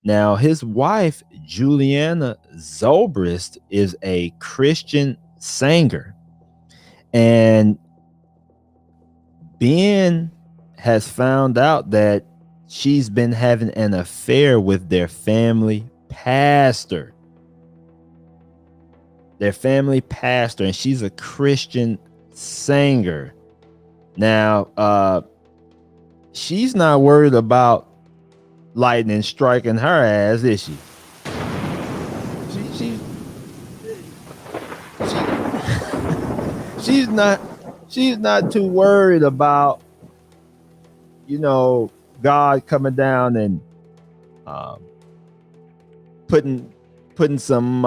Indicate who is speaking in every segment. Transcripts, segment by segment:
Speaker 1: Now, his wife, Julianna Zobrist, is a Christian singer. And Ben has found out that she's been having an affair with their family pastor. And she's a Christian singer. Now, she's not worried about lightning striking her ass, is she? She's not too worried about, God coming down and putting some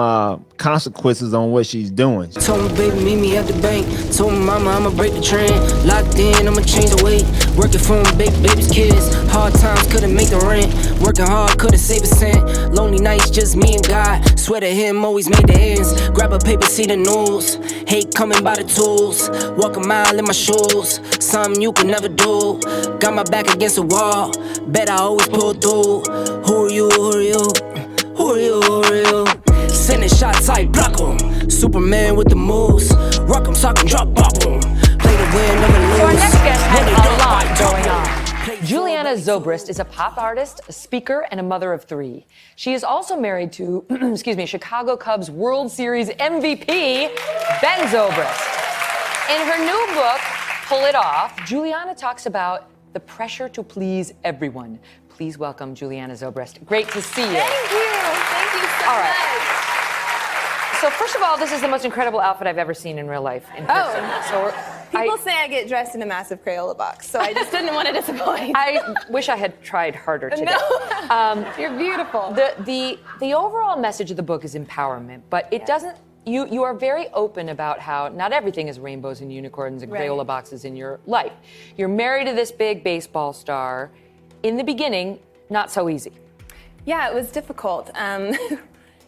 Speaker 1: consequences on what she's doing.
Speaker 2: Told me, baby, meet me at the bank. Told me, mama, I'ma break the trend. Locked in, I'ma change the weight. Working for my baby's kids. Hard times couldn't make the rent. Working hard couldn't save a cent. Lonely nights, just me and God. Swear to him, always made the ends. Grab a paper, see the news. Hate coming by the tools. Walk a mile in my shoes. Something you can never do. Got my back against the wall. Bet I always pull through. Who are you? Who are you? Who are you? Who are you? Sending shots, I block 'em. Superman with the moves. Rock 'em, sock 'em, drop, bop 'em. Play to win, never lose.
Speaker 3: So our next guest has a lot going on. Julianna Zobrist is a pop artist, a speaker, and a mother of three. She is also married to, Chicago Cubs World Series MVP, Ben Zobrist. In her new book, Pull It Off, Julianna talks about the pressure to please everyone. Please welcome Julianna Zobrist. Great to see you.
Speaker 4: Thank you. Thank you so much.
Speaker 3: So first of all, this is the most incredible outfit I've ever seen in real life in person. So
Speaker 4: People say I get dressed in a massive Crayola box, so I just didn't want to disappoint.
Speaker 3: I wish I had tried harder today.
Speaker 4: No. You're beautiful.
Speaker 3: The overall message of the book is empowerment, but it doesn't. You are very open about how not everything is rainbows and unicorns and Crayola boxes in your life. You're married to this big baseball star. In the beginning, not so easy.
Speaker 4: Yeah, it was difficult.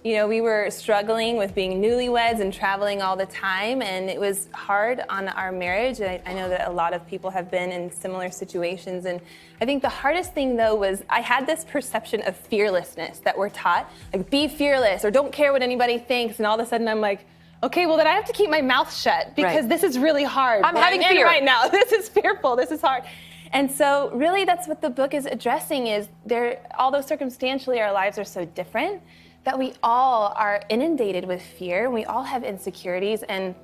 Speaker 4: We were struggling with being newlyweds and traveling all the time, and it was hard on our marriage. I know that a lot of people have been in similar situations, and I think the hardest thing, though, was I had this perception of fearlessness that we're taught, like be fearless or don't care what anybody thinks, and all of a sudden I'm like, okay, well then I have to keep my mouth shut because this is really hard.
Speaker 3: I'm having fear
Speaker 4: right now. This is fearful. This is hard. And so really that's what the book is addressing is although circumstantially our lives are so different, that we all are inundated with fear. We all have insecurities. And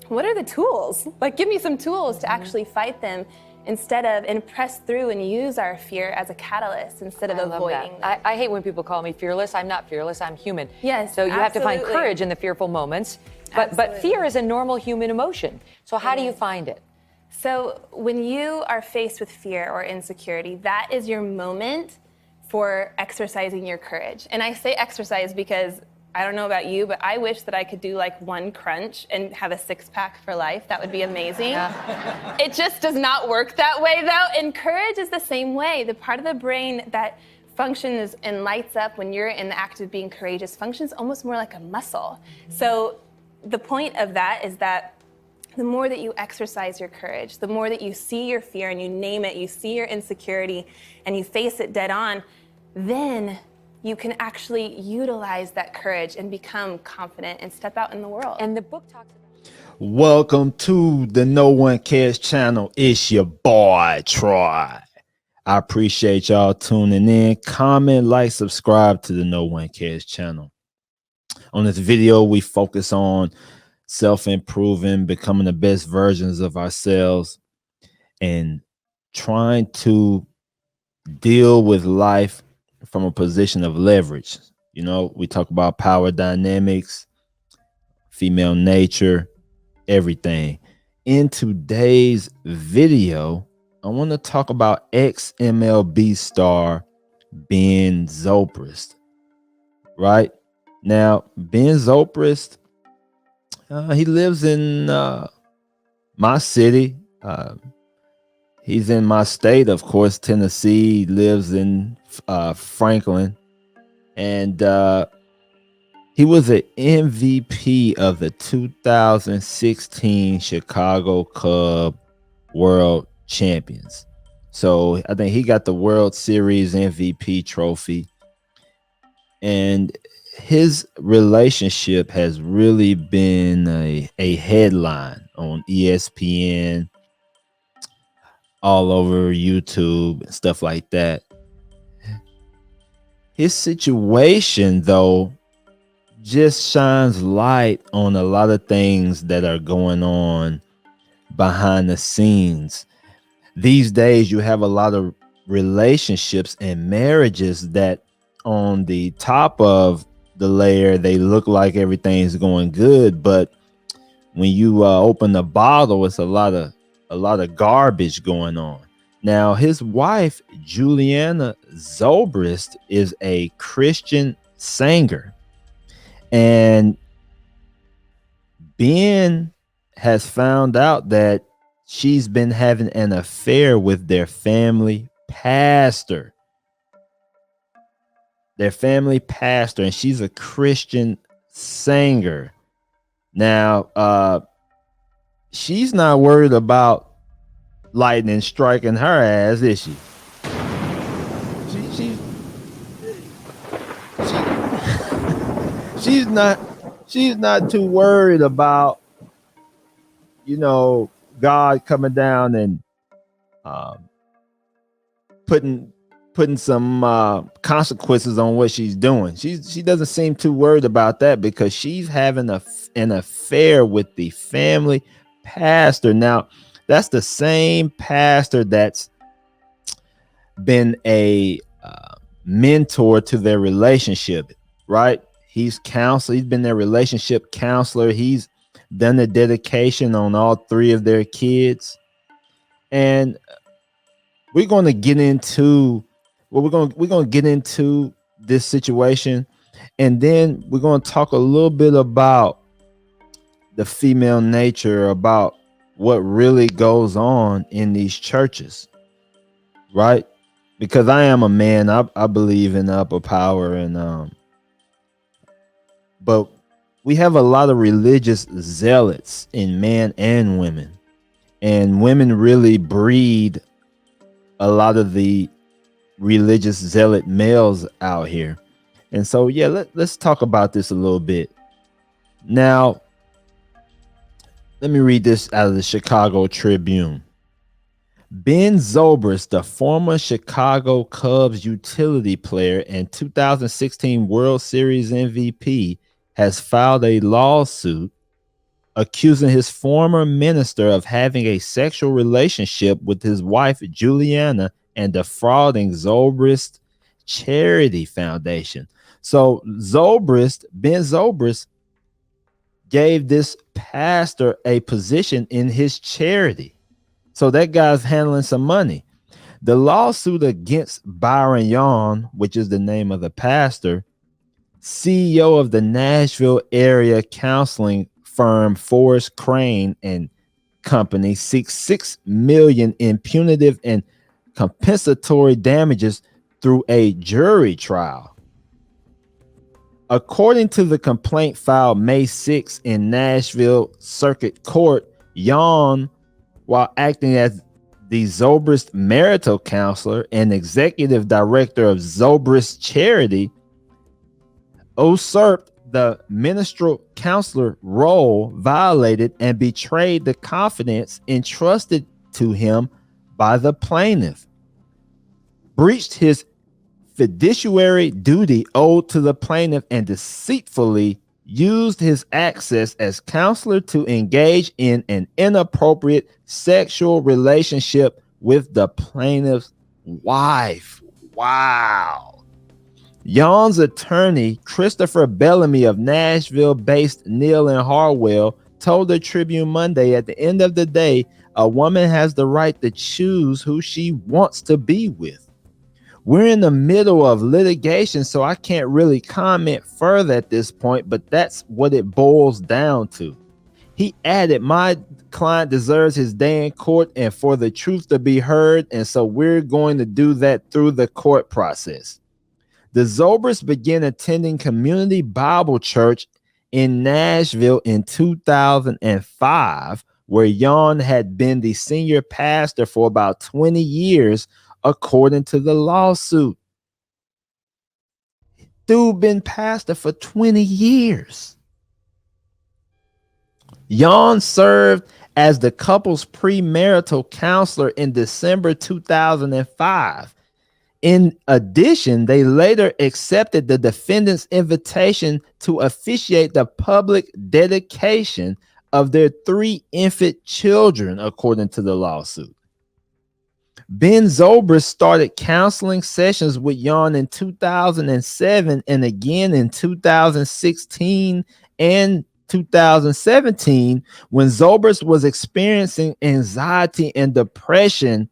Speaker 4: what are the tools? Like, give me some tools to actually fight them and press through and use our fear as a catalyst instead of avoiding them.
Speaker 3: I hate when people call me fearless. I'm not fearless, I'm human.
Speaker 4: Yes,
Speaker 3: so you have to find courage in the fearful moments. But fear is a normal human emotion. So how do you find it?
Speaker 4: So when you are faced with fear or insecurity, that is your moment for exercising your courage. And I say exercise because I don't know about you, but I wish that I could do like one crunch and have a six-pack for life. That would be amazing. Yeah. It just does not work that way, though. And courage is the same way. The part of the brain that functions and lights up when you're in the act of being courageous functions almost more like a muscle. So the point of that is that the more that you exercise your courage, the more that you see your fear and you name it, you see your insecurity and you face it dead on, then you can actually utilize that courage and become confident and step out in the world.
Speaker 3: And the book talks about...
Speaker 1: Welcome to the No One Cares channel. It's your boy, Troy. I appreciate y'all tuning in. Comment, like, subscribe to the No One Cares channel. On this video, we focus on self-improving, becoming the best versions of ourselves, and trying to deal with life from a position of leverage. We talk about power dynamics, female nature, everything. In today's video, I want to talk about ex-MLB star Ben Zobrist. Right now, Ben Zobrist, he lives in my city. He's in my state, of course, Tennessee. He lives in Franklin. And he was an MVP of the 2016 Chicago Cub World Champions. So I think he got the World Series MVP trophy. and his relationship has really been a headline on ESPN, all over YouTube, and stuff like that. His situation, though, just shines light on a lot of things that are going on behind the scenes. These days, you have a lot of relationships and marriages that on the top of the layer, they look like everything's going good, but when you open the bottle, it's a lot of garbage going on. Now, his wife, Julianna Zobrist, is a Christian singer, and Ben has found out that she's been having an affair with their family pastor. And she's a Christian singer. Now, she's not worried about lightning striking her ass, is she? She's not too worried about, God coming down and putting some consequences on what she's doing. She doesn't seem too worried about that because she's having an affair with the family pastor. Now, that's the same pastor that's been a mentor to their relationship, right? He's been their relationship counselor. He's done the dedication on all three of their kids. And we're going to get into we're going to get into this situation, and then we're going to talk a little bit about the female nature, about what really goes on in these churches, right? Because I am a man, I believe in upper power, and but we have a lot of religious zealots in men and women, and women really breed a lot of the religious zealot males out here. And so, yeah, let's talk about this a little bit. Now, let me read this out of the Chicago Tribune. Ben Zobrist, the former Chicago Cubs utility player and 2016 World Series MVP, has filed a lawsuit accusing his former minister of having a sexual relationship with his wife, Julianna, and defrauding Zobrist Charity Foundation. So Ben Zobrist gave this pastor a position in his charity. So that guy's handling some money. The lawsuit against Byron Yawn, which is the name of the pastor, CEO of the Nashville area counseling firm Forrest Crane and Company, seeks $6 million in punitive and compensatory damages through a jury trial. According to the complaint filed May 6 in Nashville Circuit Court, Yawn, while acting as the Zobrist marital counselor and executive director of Zobrist Charity, usurped the ministerial counselor role, violated and betrayed the confidence entrusted to him by the plaintiff, breached his fiduciary duty owed to the plaintiff, and deceitfully used his access as counselor to engage in an inappropriate sexual relationship with the plaintiff's wife. Wow. Yawn's attorney, Christopher Bellamy of Nashville-based Neal and Harwell, told the Tribune Monday, at the end of the day, a woman has the right to choose who she wants to be with. We're in the middle of litigation, so I can't really comment further at this point, but that's what it boils down to. He added, my client deserves his day in court and for the truth to be heard, and so we're going to do that through the court process. The Zobrists began attending Community Bible Church in Nashville in 2005, where Yawn had been the senior pastor for about 20 years, according to the lawsuit. Dude been pastor for 20 years. Yon served as the couple's premarital counselor in December 2005. In addition, they later accepted the defendant's invitation to officiate the public dedication of their 3 infant children, according to the lawsuit. Ben Zobrist started counseling sessions with Yon in 2007 and again in 2016 and 2017 when Zobrist was experiencing anxiety and depression,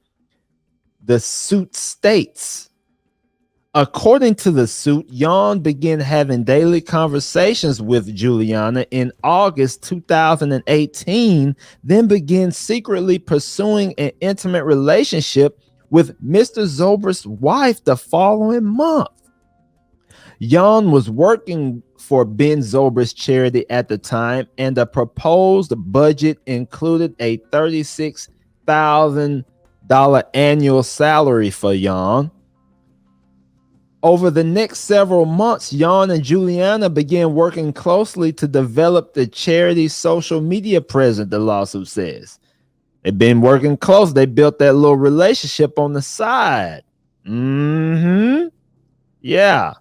Speaker 1: the suit states. According to the suit, Yon began having daily conversations with Julianna in August 2018, then began secretly pursuing an intimate relationship with Mr. Zobrist's wife the following month. Yon was working for Ben Zobrist charity at the time, and the proposed budget included a $36,000 annual salary for Yon. Over the next several months, Yon and Julianna began working closely to develop the charity's social media presence, the lawsuit says. They've been working close. They built that little relationship on the side. Yeah.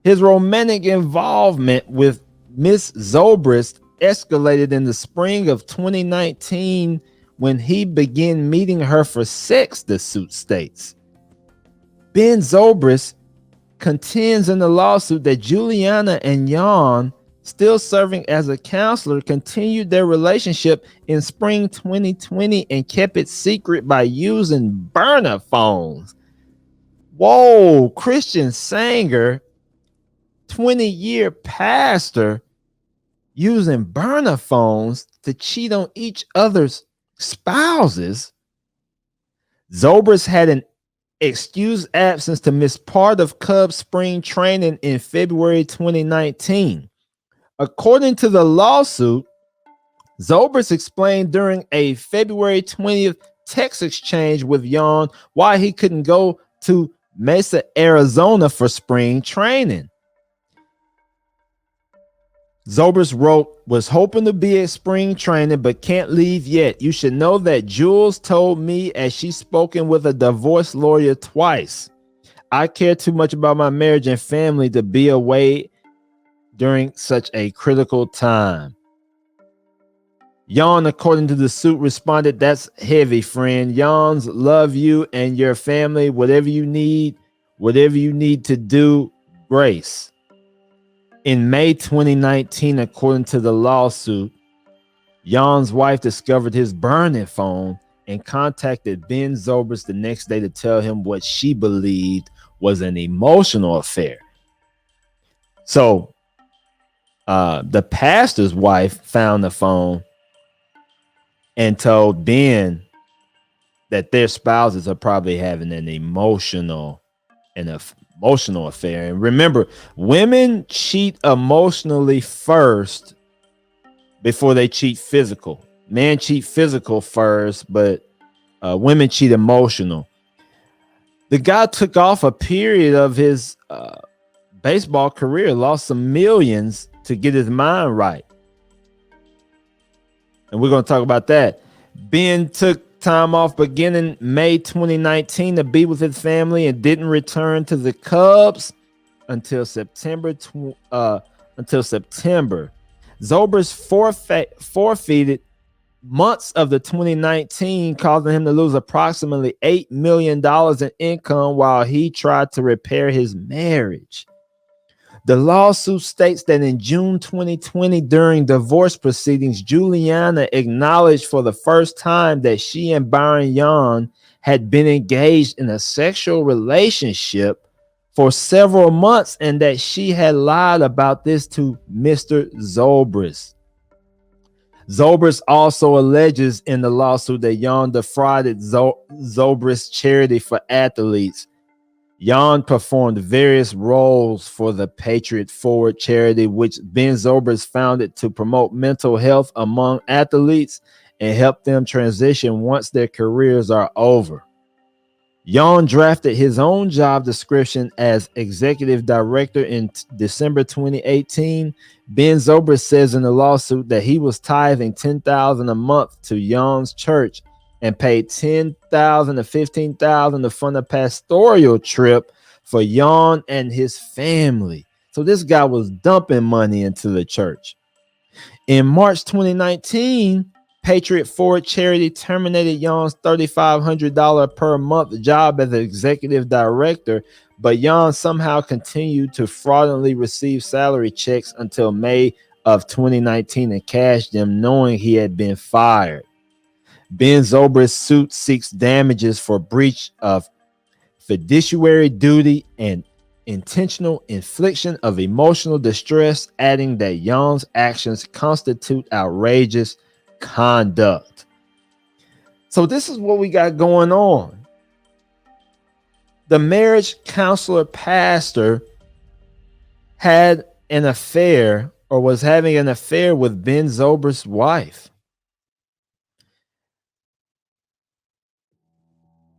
Speaker 1: His romantic involvement with Miss Zobrist escalated in the spring of 2019 when he began meeting her for sex, the suit states. Ben Zobrist contends in the lawsuit that Julianna and Yon, still serving as a counselor, continued their relationship in spring 2020 and kept it secret by using burner phones. Whoa, Christian Sanger, 20-year pastor, using burner phones to cheat on each other's spouses. Zobrist had an excused absence to miss part of Cubs spring training in February 2019. According to the lawsuit, Zobrist explained during a February 20th text exchange with Yon why he couldn't go to Mesa, Arizona for spring training. Zobrist wrote, "Was hoping to be at spring training, but can't leave yet. You should know that Jules told me as she's spoken with a divorce lawyer twice. I care too much about my marriage and family to be away during such a critical time." Yon, according to the suit, responded, "That's heavy, friend. Yons love you and your family. Whatever you need to do, Grace." In May 2019, according to the lawsuit, Yon's wife discovered his burner phone and contacted Ben Zobrist the next day to tell him what she believed was an emotional affair. So the pastor's wife found the phone and told Ben that their spouses are probably having an emotional affair. And remember, women cheat emotionally first before they cheat physical. Men cheat physical first, but women cheat emotional. The guy took off a period of his baseball career, lost some millions to get his mind right. And we're going to talk about that. Ben took time off beginning May 2019 to be with his family and didn't return to the Cubs until September. Zobrist forfeited months of the 2019, causing him to lose approximately $8 million in income while he tried to repair his marriage. The lawsuit states that in June 2020, during divorce proceedings, Julianna acknowledged for the first time that she and Byron Yon had been engaged in a sexual relationship for several months and that she had lied about this to Mr. Zobrist. Zobrist also alleges in the lawsuit that Yon defrauded Zobrist charity for athletes. Yon performed various roles for the Patriot Forward charity, which Ben Zobrist founded to promote mental health among athletes and help them transition once their careers are over. Yon drafted his own job description as executive director in December 2018. Ben Zobrist says in the lawsuit that he was tithing $10,000 a month to Yon's church and paid $10,000 to $15,000 to fund a pastoral trip for Yon and his family. So this guy was dumping money into the church. In March 2019, Patriot Ford Charity terminated Yon's $3,500 per month job as executive director, but Yon somehow continued to fraudulently receive salary checks until May of 2019 and cashed them, knowing he had been fired. Ben Zobrist's suit seeks damages for breach of fiduciary duty and intentional infliction of emotional distress, adding that Yon's actions constitute outrageous conduct. So this is what we got going on. The marriage counselor pastor had an affair or was having an affair with Ben Zobrist's wife.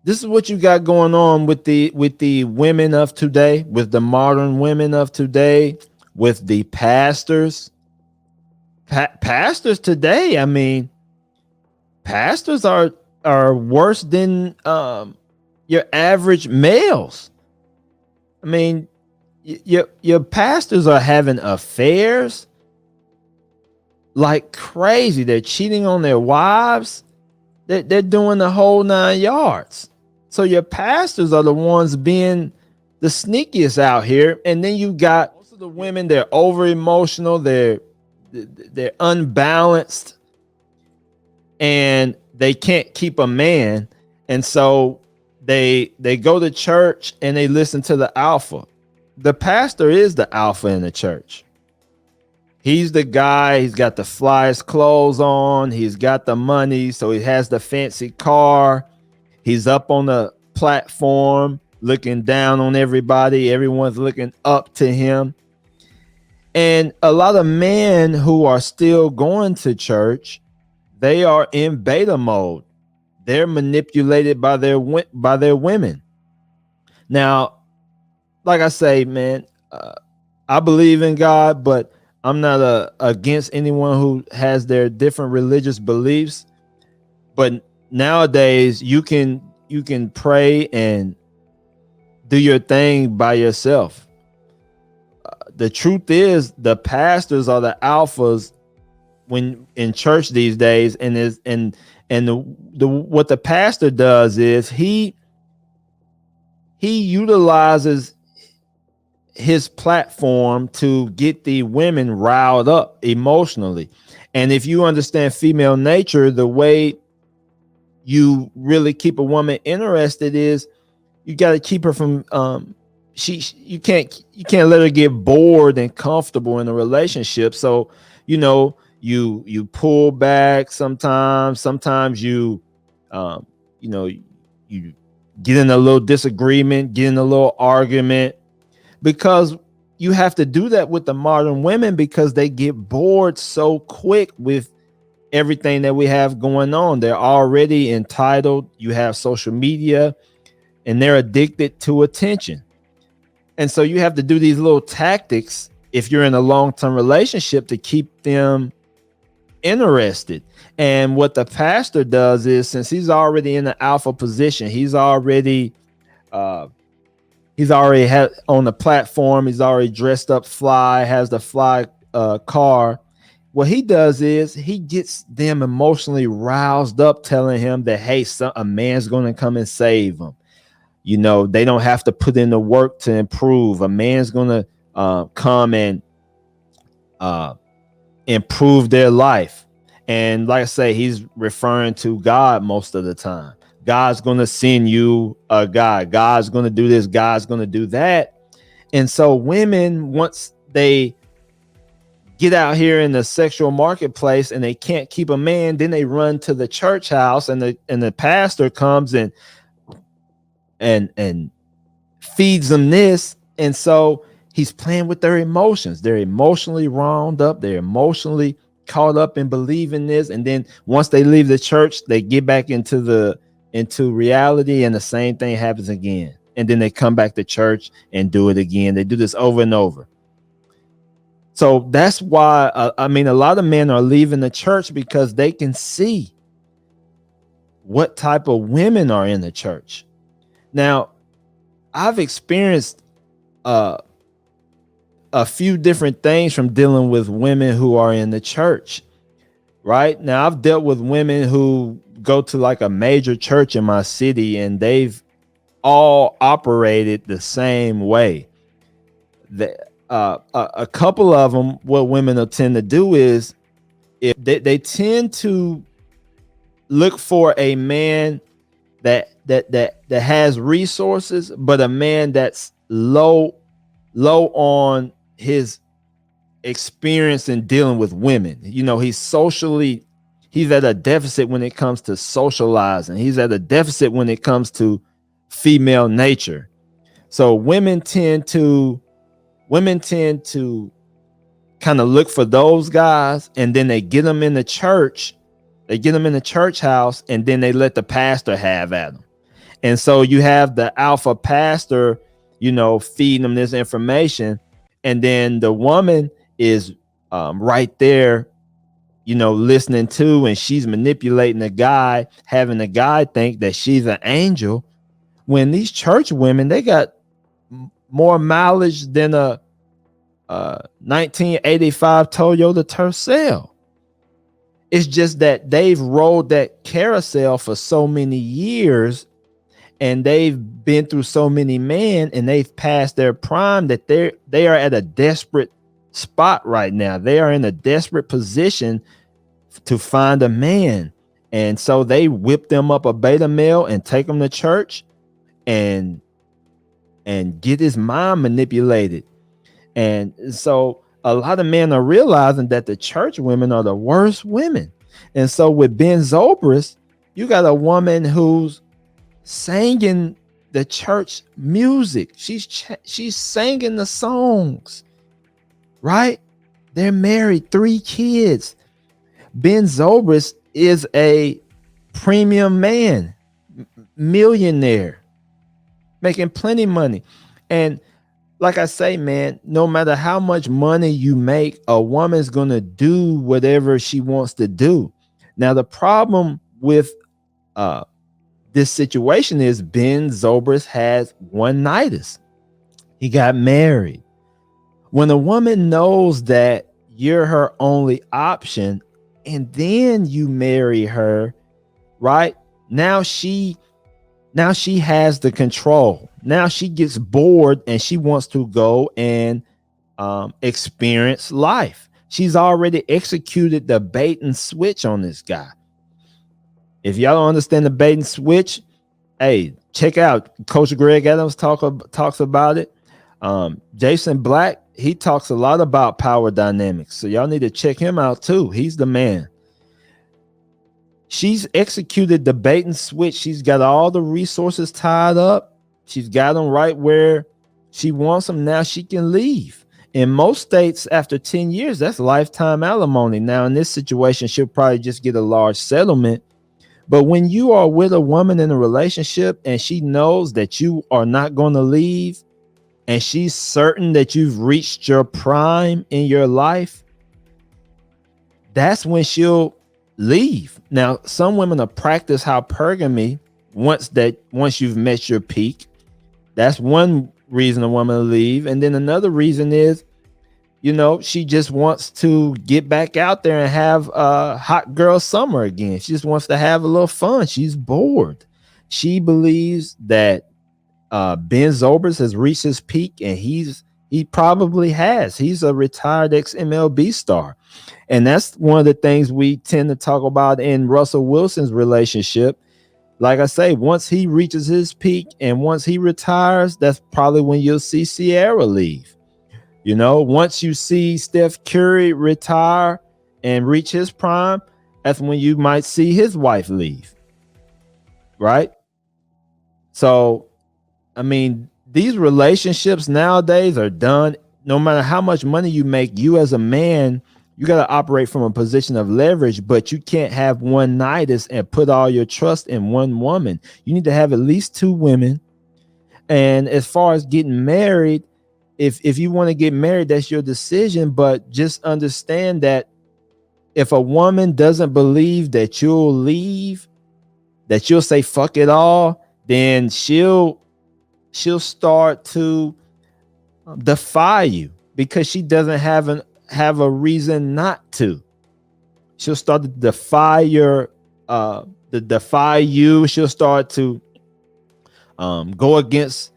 Speaker 1: This is what you got going on with the women of today, with the modern women of today, with the pastors. Pastors today, I mean, pastors are worse than your average males. I mean, your pastors are having affairs like crazy. They're cheating on their wives. They're doing the whole 9 yards. So your pastors are the ones being the sneakiest out here. And then you got most of the women, they're over emotional, they're unbalanced, and they can't keep a man. And so they go to church and they listen to the alpha. The pastor is the alpha in the church. He's the guy, he's got the flyest clothes on, he's got the money, so he has the fancy car. He's up on the platform looking down on everybody. Everyone's looking up to him. And a lot of men who are still going to church, they are in beta mode. They're manipulated by their women. Now, like I say, man, I believe in God, but I'm not against anyone who has their different religious beliefs. But nowadays, you can pray and do your thing by yourself. The truth is, the pastors are the alphas when in church these days, and what the pastor does is he utilizes his platform to get the women riled up emotionally. And if you understand female nature, the way you really keep a woman interested is you got to keep her from you can't let her get bored and comfortable in a relationship. So you pull back sometimes you you get in a little disagreement, get in a little argument, because you have to do that with the modern women because they get bored so quick with everything that we have going on. They're already entitled. You have social media and they're addicted to attention. And so you have to do these little tactics if you're in a long-term relationship to keep them interested. And what the pastor does is, since he's already in the alpha position, he's already had on the platform, he's already dressed up fly, has the fly car. What he does is he gets them emotionally roused up, telling him that, hey, a man's going to come and save them. They don't have to put in the work to improve. A man's going to come and improve their life. And like I say, he's referring to God most of the time. God's going to send you a guy. God's going to do this. God's going to do that. And so women, once they get out here in the sexual marketplace and they can't keep a man, then they run to the church house, and the pastor comes and feeds them this. And so he's playing with their emotions. They're emotionally wound up. They're emotionally caught up in believing this. And then once they leave the church, they get back into the into reality, and the same thing happens again. And then they come back to church and do it again. They do this over and over. So that's why, a lot of men are leaving the church because they can see what type of women are in the church. Now, I've experienced a few different things from dealing with women who are in the church. Right now, I've dealt with women who go to like a major church in my city, and they've all operated the same way. A couple of them, what women will tend to do is, if they tend to look for a man that has resources, but a man that's low on his experience in dealing with women. He's at a deficit when it comes to socializing. He's at a deficit when it comes to female nature. So women tend to kind of look for those guys, and then they get them in the church. They get them in the church house, and then they let the pastor have at them. And so you have the alpha pastor, feeding them this information, and then the woman is right there, listening to, and she's manipulating the guy, having the guy think that she's an angel. When these church women, they got more mileage than a 1985 Toyota Tercel. It's just that they've rode that carousel for so many years, and they've been through so many men, and they've passed their prime, that they are at a desperate spot right now. They are in a desperate position to find a man. And so they whip them up a beta male and take them to church and get his mind manipulated. And so a lot of men are realizing that the church women are the worst women. And so with Ben Zobrist, you got a woman who's singing the church music. She's singing the songs, right? They're married, 3 kids. Ben Zobrist is a premium man, millionaire, making plenty of money. And like I say, man, no matter how much money you make, a woman's going to do whatever she wants to do. Now, the problem with this situation is Ben Zobrist has one-nighters. He got married. When a woman knows that you're her only option, and then you marry her, right? Now she has the control. Now she gets bored and she wants to go and experience life. She's already executed the bait and switch on this guy. If y'all don't understand the bait and switch, hey, check out Coach Greg Adams talks about it. Jason Black, he talks a lot about power dynamics. So y'all need to check him out too. He's the man. She's executed the bait and switch. She's got all the resources tied up. She's got them right where she wants them. Now she can leave. In most states, after 10 years, that's lifetime alimony. Now, in this situation, she'll probably just get a large settlement. But when you are with a woman in a relationship and she knows that you are not going to leave, and she's certain that you've reached your prime in your life, that's when she'll leave. Now, some women will practice hypergamy once you've met your peak. That's one reason a woman will leave. And then another reason is, she just wants to get back out there and have a hot girl summer again. She just wants to have a little fun. She's bored. She believes that Ben Zobrist has reached his peak, and he probably has. He's a retired ex-MLB star. And that's one of the things we tend to talk about in Russell Wilson's relationship. Like I say, once he reaches his peak and once he retires, that's probably when you'll see Sierra leave. Once you see Steph Curry retire and reach his prime, that's when you might see his wife leave. Right? So, these relationships nowadays are done. No matter how much money you make, you as a man You got to operate from a position of leverage, but you can't have one nighters and put all your trust in one woman. You need to have at least 2 women. And as far as getting married, if you want to get married, that's your decision. But just understand that if a woman doesn't believe that you'll leave, that you'll say fuck it all, then she'll start to defy you because she doesn't have a reason not to. She'll start to defy you. She'll start to go against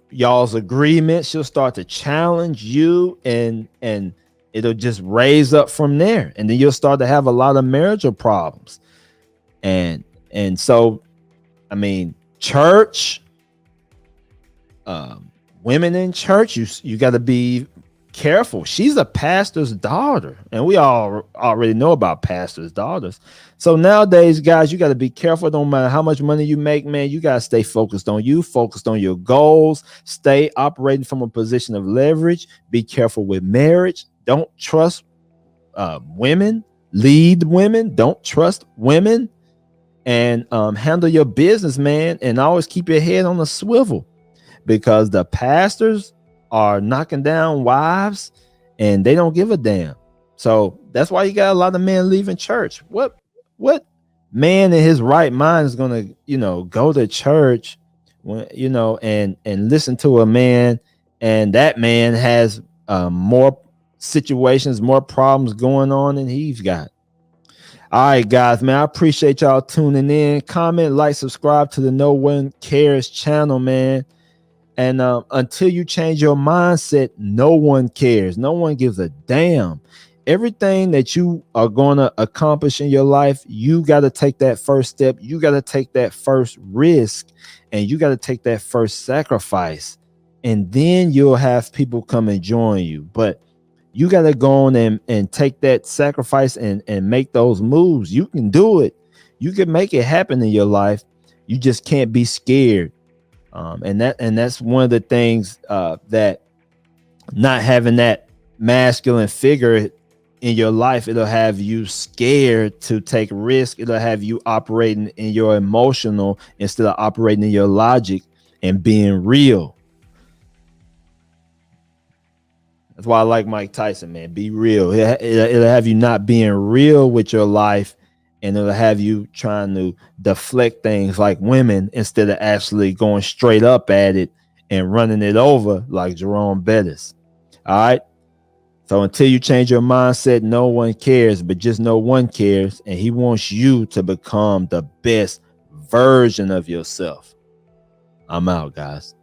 Speaker 1: y'all's agreement. She'll start to challenge you, and it'll just raise up from there, and then you'll start to have a lot of marital problems. And so, I mean, church, women in church, you got to be careful. She's a pastor's daughter, and we all already know about pastors' daughters. So nowadays, guys, you got to be careful. Don't matter how much money you make, man. You got to stay focused on you, focused on your goals, stay operating from a position of leverage. Be careful with marriage. Don't trust women. Lead women. Don't trust women. And handle your business, man, and always keep your head on a swivel, because the pastors are knocking down wives and they don't give a damn. So that's why you got a lot of men leaving church. What man in his right mind is gonna go to church when and listen to a man, and that man has more situations, more problems going on than he's got? All right, guys, man, I appreciate y'all tuning in. Comment, like, subscribe to the No One Cares channel, man. And until you change your mindset, no one cares. No one gives a damn. Everything that you are going to accomplish in your life, you got to take that first step. You got to take that first risk, and you got to take that first sacrifice. And then you'll have people come and join you. But you got to go on and take that sacrifice and make those moves. You can do it. You can make it happen in your life. You just can't be scared. And that's one of the things that not having that masculine figure in your life, it'll have you scared to take risk. It'll have you operating in your emotional instead of operating in your logic and being real. That's why I like Mike Tyson, man. Be real. It'll have you not being real with your life, and it'll have you trying to deflect things like women instead of actually going straight up at it and running it over like Jerome Bettis. All right. So until you change your mindset, no one cares, but just no one cares. And he wants you to become the best version of yourself. I'm out, guys.